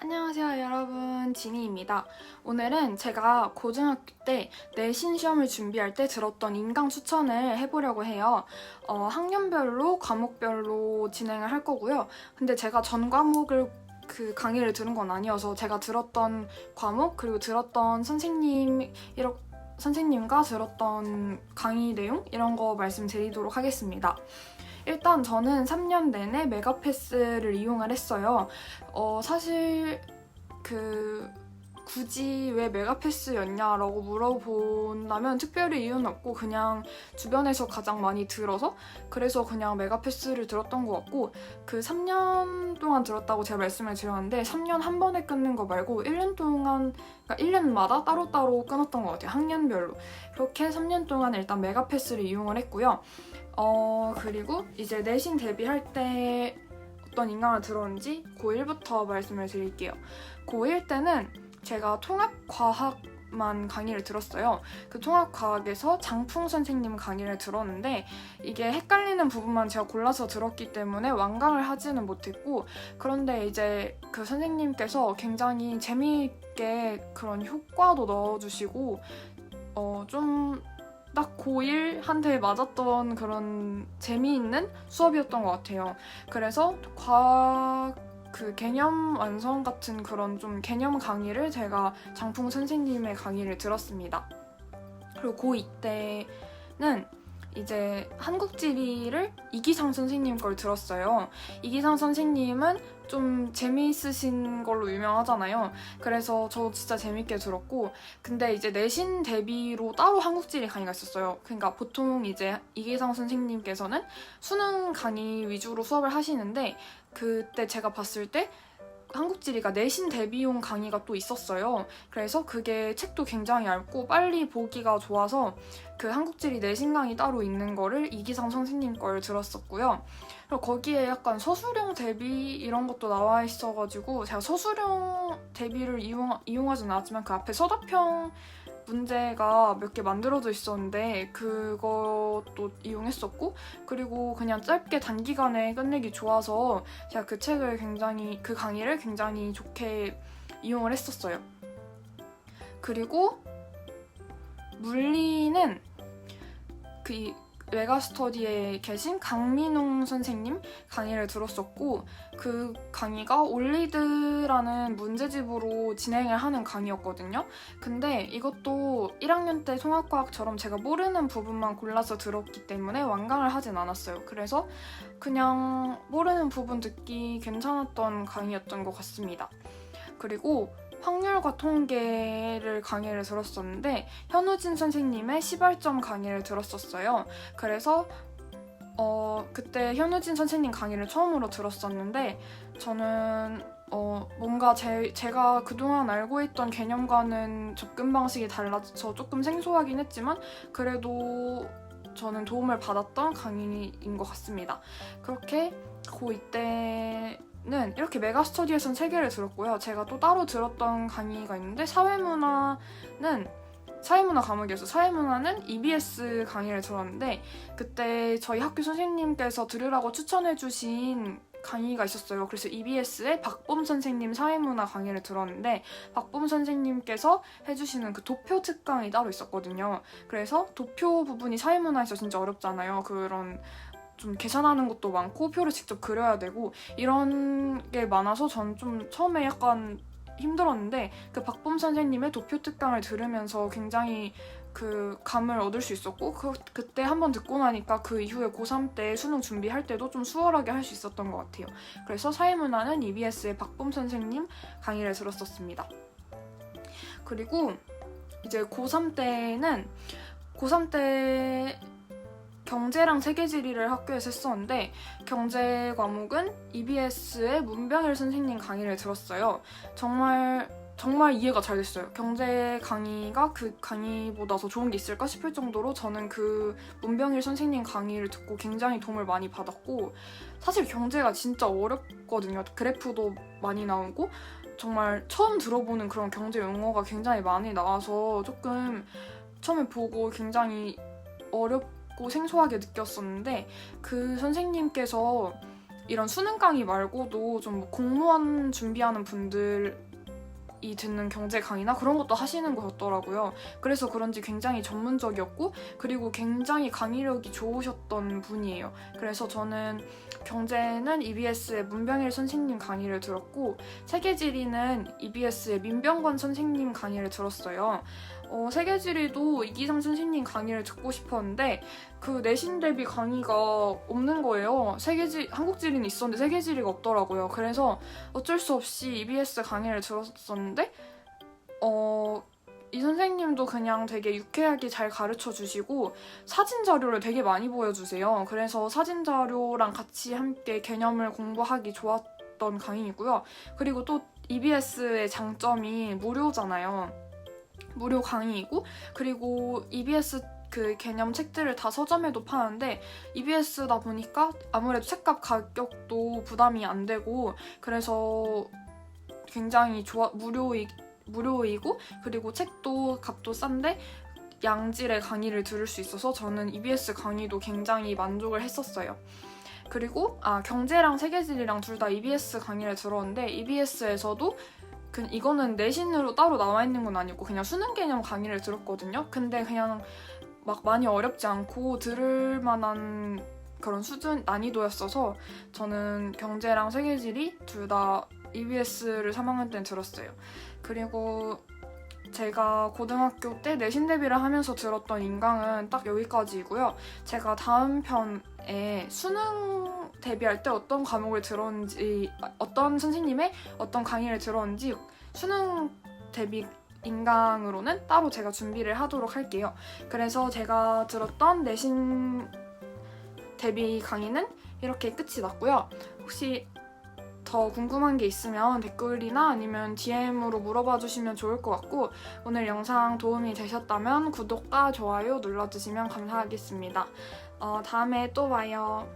안녕하세요 여러분, 지니입니다. 오늘은 제가 고등학교 때 내신 시험을 준비할 때 들었던 인강 추천을 해보려고 해요. 학년별로 과목별로 진행을 할 거고요. 근데 제가 전 과목을 강의를 들은 건 아니어서 제가 들었던 과목 그리고 들었던 선생님과 들었던 강의 내용 이런 거 말씀드리도록 하겠습니다. 일단 저는 3년 내내 메가패스를 이용을 했어요. 사실 굳이 왜 메가패스였냐라고 물어본다면 특별히 이유는 없고 그냥 주변에서 가장 많이 들어서 그래서 그냥 메가패스를 들었던 것 같고 3년 동안 들었다고 제가 말씀을 드렸는데 3년 한 번에 끊는 거 말고 1년 동안 그러니까 1년마다 따로따로 끊었던 것 같아요. 학년별로. 그렇게 3년 동안 일단 메가패스를 이용을 했고요. 그리고 이제 내신 대비할 때 어떤 인강을 들었는지 고1부터 말씀을 드릴게요. 고1 때는 제가 통합과학만 강의를 들었어요. 그 통합과학에서 장풍 선생님 강의를 들었는데 이게 헷갈리는 부분만 제가 골라서 들었기 때문에 완강을 하지는 못했고 그런데 이제 그 선생님께서 굉장히 재미있게 그런 효과도 넣어주시고 좀 딱 고1한테 맞았던 그런 재미있는 수업이었던 것 같아요. 그래서 개념 완성 같은 그런 좀 개념 강의를 제가 장풍 선생님의 강의를 들었습니다. 그리고 고2 때는 이제 한국지리를 이기상 선생님 걸 들었어요. 이기상 선생님은 좀 재미있으신 걸로 유명하잖아요. 그래서 저 진짜 재밌게 들었고 근데 이제 내신 대비로 따로 한국지리 강의가 있었어요. 그러니까 보통 이제 이기상 선생님께서는 수능 강의 위주로 수업을 하시는데 그때 제가 봤을 때 한국지리가 내신 대비용 강의가 또 있었어요. 그래서 그게 책도 굉장히 얇고 빨리 보기가 좋아서 그 한국지리 내신 강의 따로 있는 거를 이기상 선생님 걸 들었었고요. 그리고 거기에 약간 서술형 대비 이런 것도 나와 있어가지고 제가 서술형 대비를 이용하진 않았지만 그 앞에 서답형 문제가 몇 개 만들어져 있었는데 그것도 이용했었고 그리고 그냥 짧게 단기간에 끝내기 좋아서 제가 그 강의를 굉장히 좋게 이용을 했었어요. 그리고 물리는 그 메가스터디에 계신 강민웅 선생님 강의를 들었었고 그 강의가 올리드라는 문제집으로 진행을 하는 강의였거든요. 근데 이것도 1학년 때 통합과학처럼 제가 모르는 부분만 골라서 들었기 때문에 완강을 하진 않았어요. 그래서 그냥 모르는 부분 듣기 괜찮았던 강의였던 것 같습니다. 그리고 확률과 통계를 강의를 들었었는데 현우진 선생님의 시발점 강의를 들었었어요. 그래서 그때 현우진 선생님 강의를 처음으로 들었었는데 저는 뭔가 제가 그동안 알고 있던 개념과는 접근 방식이 달라서 조금 생소하긴 했지만 그래도 저는 도움을 받았던 강의인 것 같습니다. 그렇게 고2 때는 이렇게 메가스터디에서는 3개를 들었고요. 제가 또 따로 들었던 강의가 있는데 사회문화 과목이었어요. 사회문화는 EBS 강의를 들었는데 그때 저희 학교 선생님께서 들으라고 추천해주신 강의가 있었어요. 그래서 EBS의 박범 선생님 사회문화 강의를 들었는데 박범 선생님께서 해주시는 그 도표 특강이 따로 있었거든요. 그래서 도표 부분이 사회문화에서 진짜 어렵잖아요. 그런 좀 계산하는 것도 많고 표를 직접 그려야 되고 이런 게 많아서 전 좀 처음에 약간 힘들었는데 그 박범 선생님의 도표 특강을 들으면서 굉장히 그 감을 얻을 수 있었고 그때 한번 듣고 나니까 그 이후에 고3 때 수능 준비할 때도 좀 수월하게 할 수 있었던 것 같아요. 그래서 사회문화는 EBS의 박범 선생님 강의를 들었었습니다. 그리고 이제 고3 때 경제랑 세계지리를 학교에서 했었는데 경제 과목은 EBS의 문병일 선생님 강의를 들었어요. 정말 이해가 잘 됐어요. 경제 강의가 그 강의보다 더 좋은 게 있을까 싶을 정도로 저는 그 문병일 선생님 강의를 듣고 굉장히 도움을 많이 받았고 사실 경제가 진짜 어렵거든요. 그래프도 많이 나오고 정말 처음 들어보는 그런 경제 용어가 굉장히 많이 나와서 조금 처음에 보고 굉장히 어렵고 생소하게 느꼈었는데 그 선생님께서 이런 수능 강의 말고도 좀뭐 공무원 준비하는 분들이 듣는 경제 강의나 그런 것도 하시는 거였더라고요. 그래서 그런지 굉장히 전문적이었고 그리고 굉장히 강의력이 좋으셨던 분이에요. 그래서 저는 경제는 EBS의 문병일 선생님 강의를 들었고 세계지리는 EBS의 민병관 선생님 강의를 들었어요. 세계지리도 이기상 선생님 강의를 듣고 싶었는데 그 내신 대비 강의가 없는 거예요. 한국지리는 있었는데 세계지리가 없더라고요. 그래서 어쩔 수 없이 EBS 강의를 들었었는데 이 선생님도 그냥 되게 유쾌하게 잘 가르쳐 주시고 사진 자료를 되게 많이 보여주세요. 그래서 사진 자료랑 같이 함께 개념을 공부하기 좋았던 강의이고요. 그리고 또 EBS의 장점이 무료잖아요. 무료 강의이고 그리고 EBS 그 개념 책들을 다 서점에도 파는데 EBS다 보니까 아무래도 책값 가격도 부담이 안 되고 그래서 굉장히 무료이고 그리고 책도 값도 싼데 양질의 강의를 들을 수 있어서 저는 EBS 강의도 굉장히 만족을 했었어요. 그리고 경제랑 세계지리랑 둘 다 EBS 강의를 들었는데 EBS에서도 이거는 내신으로 따로 나와 있는 건 아니고 그냥 수능 개념 강의를 들었거든요. 근데 그냥 막 많이 어렵지 않고 들을 만한 그런 수준 난이도였어서 저는 경제랑 세계지리 둘 다 EBS를 3학년 때는 들었어요. 그리고 제가 고등학교 때 내신 대비를 하면서 들었던 인강은 딱 여기까지이고요. 제가 다음 편에 수능 대비할 때 어떤 과목을 들었는지, 어떤 선생님의 어떤 강의를 들었는지 수능 대비 인강으로는 따로 제가 준비를 하도록 할게요. 그래서 제가 들었던 내신 대비 강의는 이렇게 끝이 났고요. 혹시 더 궁금한 게 있으면 댓글이나 아니면 DM으로 물어봐 주시면 좋을 것 같고 오늘 영상 도움이 되셨다면 구독과 좋아요 눌러주시면 감사하겠습니다. 다음에 또 봐요.